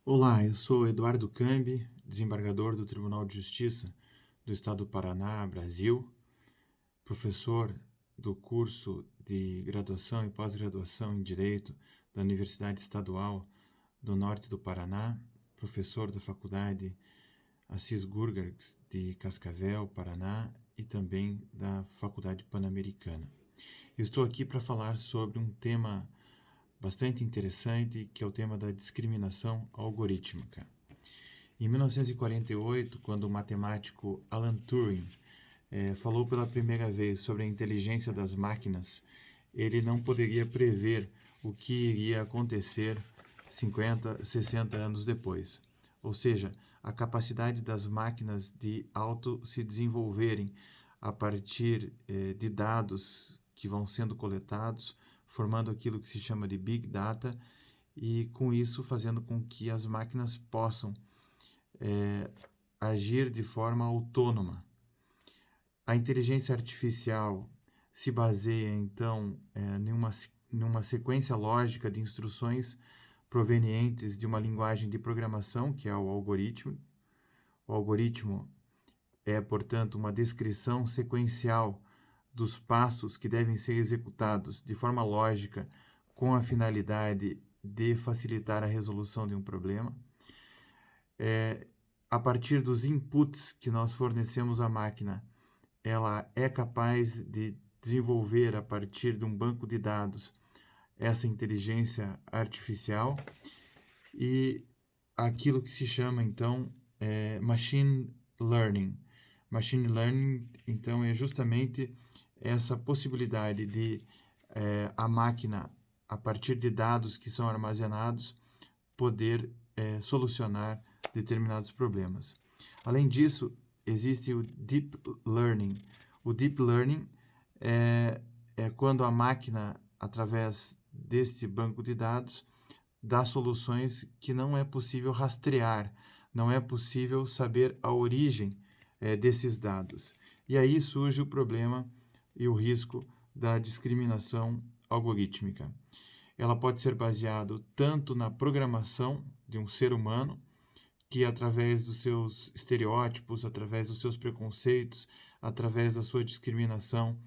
Olá, eu sou Eduardo Cambi, desembargador do Tribunal de Justiça do Estado do Paraná, Brasil, professor do curso de graduação e pós-graduação em Direito da Universidade Estadual do Norte do Paraná, professor da Faculdade Assis Gurgarts de Cascavel, Paraná, e também da Faculdade Pan-Americana. Eu estou aqui para falar sobre um tema bastante interessante, que é o tema da discriminação algorítmica. Em 1948, quando o matemático Alan Turing falou pela primeira vez sobre a inteligência das máquinas, ele não poderia prever o que iria acontecer 50, 60 anos depois. Ou seja, a capacidade das máquinas de auto se desenvolverem a partir de dados que vão sendo coletados, formando aquilo que se chama de Big Data, e com isso fazendo com que as máquinas possam agir de forma autônoma. A inteligência artificial se baseia, então, numa sequência lógica de instruções provenientes de uma linguagem de programação, que é o algoritmo. O algoritmo é, portanto, uma descrição sequencial dos passos que devem ser executados de forma lógica com a finalidade de facilitar a resolução de um problema. A partir dos inputs que nós fornecemos à máquina, ela é capaz de desenvolver, a partir de um banco de dados, essa inteligência artificial e aquilo que se chama, então, machine learning. Machine learning, então, é justamente essa possibilidade de a máquina, a partir de dados que são armazenados, poder solucionar determinados problemas. Além disso, existe o Deep Learning. O Deep Learning é quando a máquina, através deste banco de dados, dá soluções que não é possível rastrear, não é possível saber a origem desses dados. E aí surge o problema e o risco da discriminação algorítmica. Ela pode ser baseada tanto na programação de um ser humano, que através dos seus estereótipos, através dos seus preconceitos, através da sua discriminação,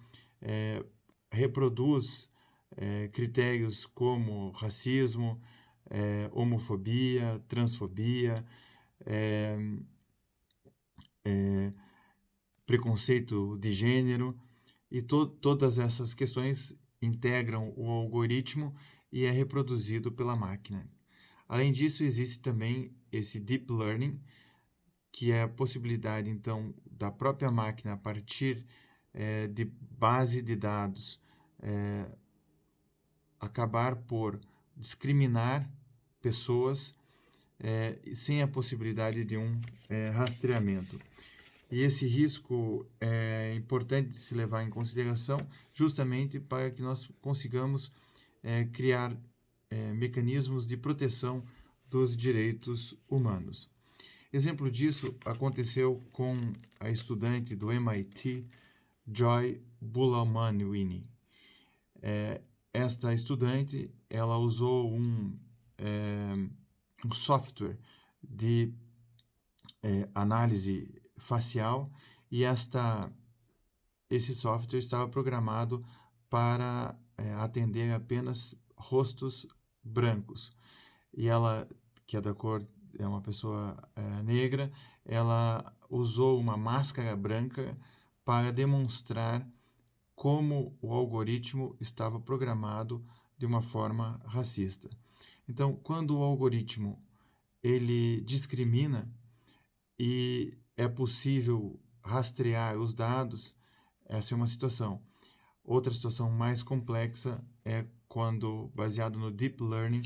reproduz critérios como racismo, homofobia, transfobia, preconceito de gênero, e todas essas questões integram o algoritmo e é reproduzido pela máquina. Além disso, existe também esse deep learning, que é a possibilidade, então, da própria máquina, a partir de base de dados, acabar por discriminar pessoas sem a possibilidade de um rastreamento. E esse risco é importante de se levar em consideração, justamente para que nós consigamos criar mecanismos de proteção dos direitos humanos. Exemplo disso aconteceu com a estudante do MIT, Joy Buolamwini. Esta estudante, ela usou um software de análise facial, e esse software estava programado para atender apenas rostos brancos. E ela, que é da cor, é uma pessoa negra, ela usou uma máscara branca para demonstrar como o algoritmo estava programado de uma forma racista. Então, quando o algoritmo ele discrimina e é possível rastrear os dados, essa é uma situação. Outra situação mais complexa é quando, baseado no deep learning,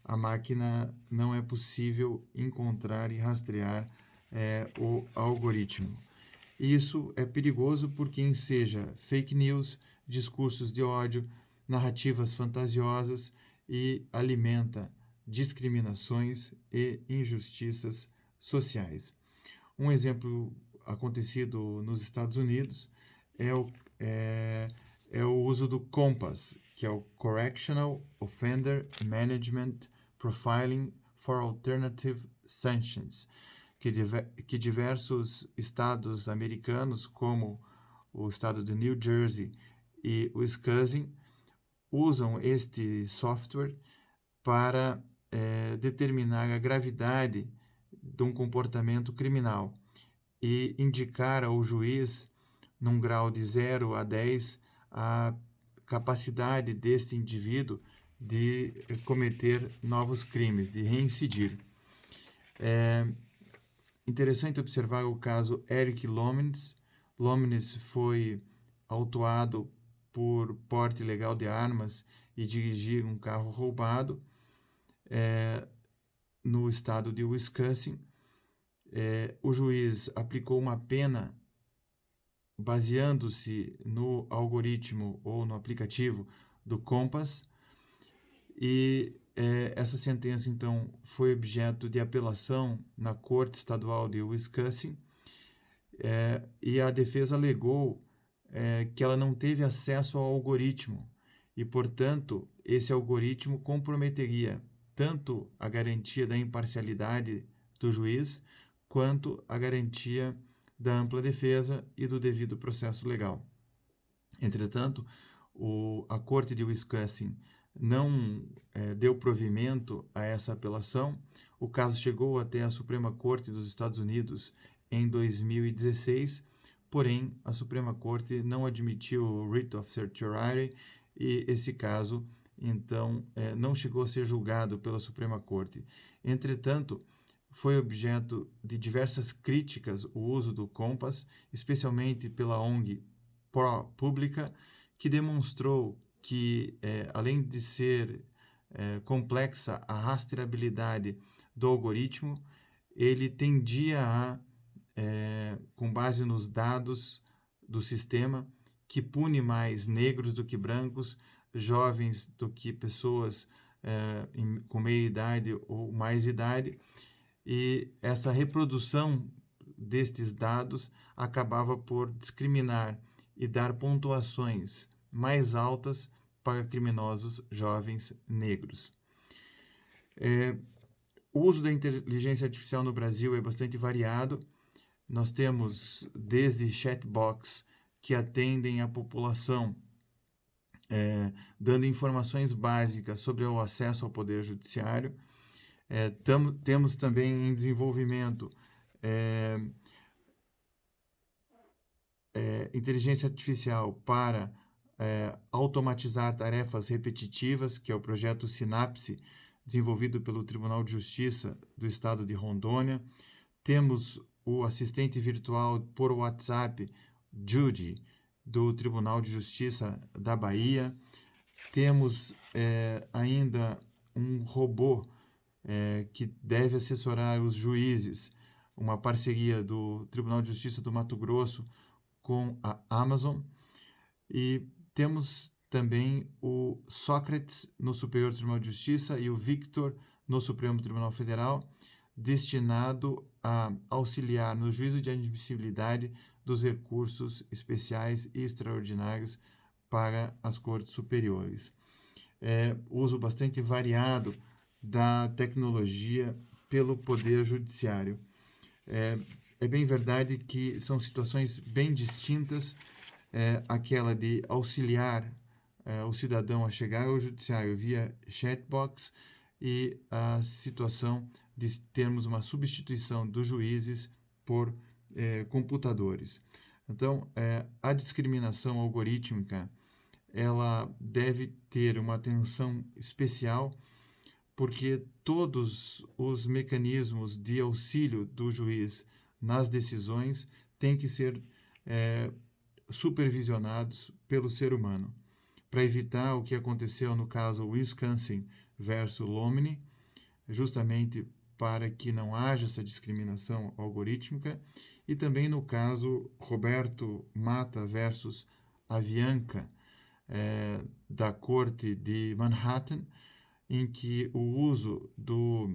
a máquina não é possível encontrar e rastrear o algoritmo. Isso é perigoso porque enseja fake news, discursos de ódio, narrativas fantasiosas e alimenta discriminações e injustiças sociais. Um exemplo acontecido nos Estados Unidos é é o uso do COMPAS, que é o Correctional Offender Management Profiling for Alternative Sanctions, que diversos estados americanos, como o estado de New Jersey e Wisconsin, usam este software para determinar a gravidade de um comportamento criminal e indicar ao juiz, num grau de 0 a 10, a capacidade deste indivíduo de cometer novos crimes, de reincidir. É interessante observar o caso Eric Lomnitz. Lomnitz foi autuado por porte ilegal de armas e dirigir um carro roubado no estado de Wisconsin. O juiz aplicou uma pena baseando-se no algoritmo ou no aplicativo do Compass, e essa sentença, então, foi objeto de apelação na Corte Estadual de Wisconsin, e a defesa alegou que ela não teve acesso ao algoritmo e, portanto, esse algoritmo comprometeria tanto a garantia da imparcialidade do juiz quanto a garantia da ampla defesa e do devido processo legal. Entretanto, a Corte de Wisconsin não deu provimento a essa apelação. O caso chegou até a Suprema Corte dos Estados Unidos em 2016, porém a Suprema Corte não admitiu o writ of certiorari e esse caso, então, não chegou a ser julgado pela Suprema Corte. Entretanto, foi objeto de diversas críticas o uso do Compass, especialmente pela ONG ProPublica, que demonstrou que, além de ser complexa a rastreabilidade do algoritmo, ele tendia a, com base nos dados do sistema, que pune mais negros do que brancos, jovens do que pessoas com meia idade ou mais idade, e essa reprodução destes dados acabava por discriminar e dar pontuações mais altas para criminosos jovens negros. O uso da inteligência artificial no Brasil é bastante variado. Nós temos desde chatbots que atendem a população, dando informações básicas sobre o acesso ao Poder Judiciário. Temos também em desenvolvimento inteligência artificial para automatizar tarefas repetitivas, que é o projeto Sinapse, desenvolvido pelo Tribunal de Justiça do Estado de Rondônia. Temos o assistente virtual por WhatsApp, Judy, do Tribunal de Justiça da Bahia. Temos ainda um robô que deve assessorar os juízes, uma parceria do Tribunal de Justiça do Mato Grosso com a Amazon. E temos também o Sócrates no Superior Tribunal de Justiça e o Victor no Supremo Tribunal Federal, destinado a auxiliar no juízo de admissibilidade dos recursos especiais e extraordinários para as cortes superiores. Uso bastante variado da tecnologia pelo Poder Judiciário. É bem verdade que são situações bem distintas, aquela de auxiliar o cidadão a chegar ao judiciário via chatbox e a situação de termos uma substituição dos juízes por computadores. Então, a discriminação algorítmica ela deve ter uma atenção especial, porque todos os mecanismos de auxílio do juiz nas decisões têm que ser supervisionados pelo ser humano, para evitar o que aconteceu no caso Wisconsin versus Lomney, justamente para que não haja essa discriminação algorítmica, e também no caso Roberto Mata versus Avianca, da Corte de Manhattan, em que o uso do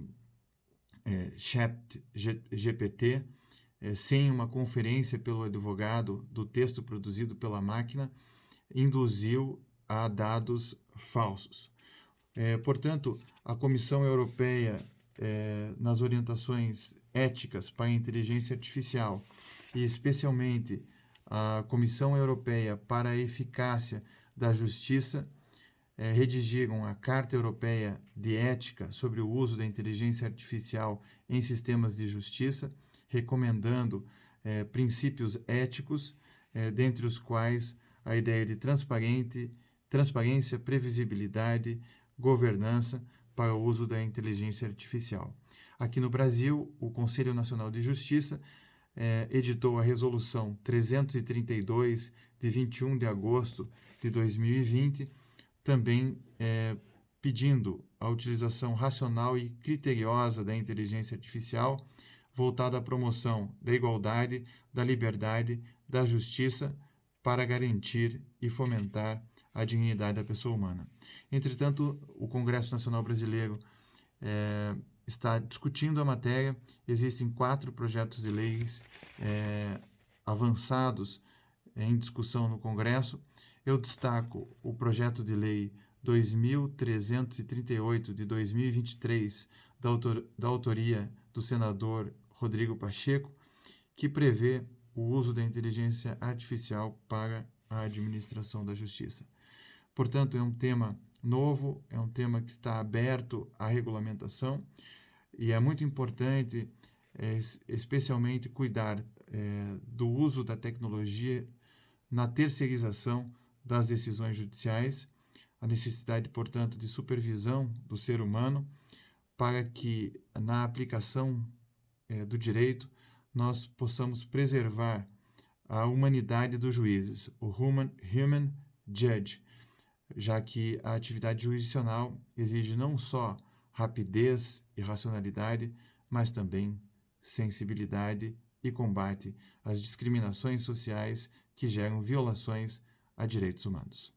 ChatGPT, sem uma conferência pelo advogado do texto produzido pela máquina, induziu a dados falsos. Portanto, a Comissão Europeia nas orientações éticas para a inteligência artificial, e especialmente a Comissão Europeia para a Eficácia da Justiça, redigiram a Carta Europeia de Ética sobre o uso da inteligência artificial em sistemas de justiça, recomendando princípios éticos, dentre os quais a ideia de transparência, previsibilidade, governança para o uso da inteligência artificial. Aqui no Brasil, o Conselho Nacional de Justiça editou a Resolução 332, de 21 de agosto de 2020, também pedindo a utilização racional e criteriosa da inteligência artificial, voltada à promoção da igualdade, da liberdade, da justiça, para garantir e fomentar a dignidade da pessoa humana. Entretanto, o Congresso Nacional Brasileiro está discutindo a matéria. Existem 4 projetos de leis avançados em discussão no Congresso. Eu destaco o projeto de lei 2338 de 2023, da autoria do senador Rodrigo Pacheco, que prevê o uso da inteligência artificial para a administração da justiça. Portanto, é um tema novo, é um tema que está aberto à regulamentação, e é muito importante, especialmente, cuidar do uso da tecnologia na terceirização das decisões judiciais, a necessidade, portanto, de supervisão do ser humano, para que, na aplicação do direito, nós possamos preservar a humanidade dos juízes, o human judge, já que a atividade jurisdicional exige não só rapidez e racionalidade, mas também sensibilidade e combate às discriminações sociais que geram violações a direitos humanos.